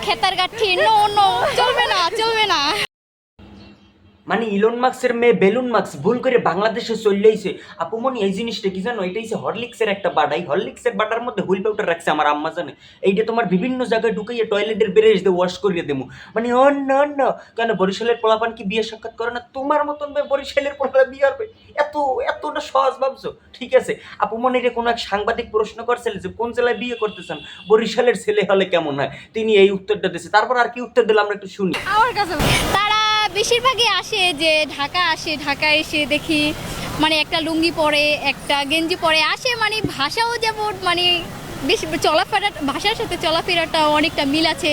খেতার গাঠি, no no, চলবে না, চলবে না। মানে ইলন মার্কসের মেয়ে বেলুন মার্কস ভুল করে বাংলাদেশে চলে আইছে। আপুমনি এই জিনিসটা কি জানো? এটা হচ্ছে হরলিক্সের একটা বাটা। এই হরলিক্সের বাটার মধ্যে হুইল পাউডার রাখছে আমার আম্মা জানে। এইটা তোমার বিভিন্ন জায়গায় ঢুকাইয়ে টয়লেটের ব্রাশ দিয়ে ওয়াশ করিয়ে দেবো। মানে অন্য অন্য কেন বরিশালের পোলাপান কি বিয়ে সাক্ষাৎ করে না? তোমার মতন বরিশালের পোলা বিয়ে হবে? এত এতটা সহজ ভাবছো? ঠিক আছে, আপুমনিরে কোনো এক সাংবাদিক প্রশ্ন করছিল যে কোন জেলায় বিয়ে করতেছেন, বরিশালের ছেলে হলে কেমন হয়, তিনি এই উত্তরটা দিয়েছে। তারপর আর কি উত্তর দিলাম আমরা একটু শুনি। আমার কাছে তারা বেশিরভাগই আসে, যে ঢাকা আসে, ঢাকা এসে দেখি মানে একটা লুঙ্গি পরে, একটা গেঞ্জি পরে আসে, মানে ভাষাও যেমন মানে বেশ চলাফেরা, ভাষার সাথে চলাফেরাটা অনেকটা মিল আছে।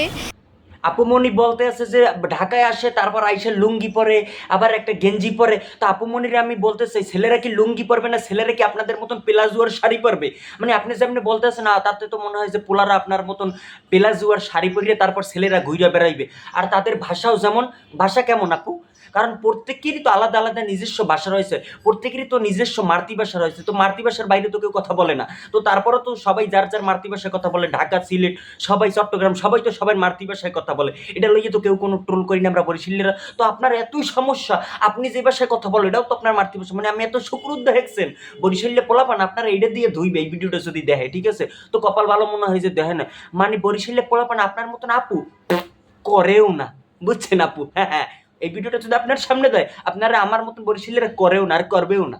আপুমনি বলতে আছে যে ঢাকায় আসে, তারপর আইসে লুঙ্গি পরে, আবার একটা গেঞ্জি পরে। তো আপুমনিরে আমি বলতে চাই, ছেলেরা কি লুঙ্গি পরবে না? ছেলেরা কি আপনাদের মতন প্লাজুয়ার শাড়ি পরবে? মানে আপনি যেমনি বলতে আছেন না, তাতে তো মনে হয় যে পোলারা আপনার মতন প্লাজুয়ার শাড়ি পরিয়ে তারপর ছেলেরা ঘুরে বেড়াইবে। আর তাদের ভাষাও যেমন, ভাষা কেমন আপু? কারণ প্রত্যেকেরই তো আলাদা আলাদা নিজস্ব ভাষা রয়েছে, প্রত্যেকেরই তো নিজস্ব মাতৃভাষা রয়েছে। তো মাতৃভাষার বাইরে তো কেউ কথা বলে না। তো তারপরও তো সবাই যার যার মাতৃভাষায় কথা বলে। ঢাকা, সিলেট, সবাই চট্টগ্রাম, সবাই তো সবার মাতৃভাষায় কথা বলে। এটা লইয়ে তো কেউ কোনো ট্রোল করি না আমরা বরিশালীরা। তো আপনার এতই সমস্যা, আপনি যে ভাষায় কথা বলেন এটাও তো আপনার মাতৃভাষা। মানে আমি এত শুক্রুদ্ধ হেঁকছেন, বরিশালীরা পোলাপান আপনারা এটা দিয়ে ধুইবে এই ভিডিওটা যদি দেখে, ঠিক আছে? তো কপাল ভালো মনে হয় যে দেখে না। মানে বরিশালীরা পোলাপান আপনার মতন আপু করেও না, বুঝছেন আপু? হ্যাঁ হ্যাঁ, এই ভিডিওটা যদি আপনার সামনে দেয়, আপনারা আমার মতন বরিশালীরা করেও না আর করবেও না।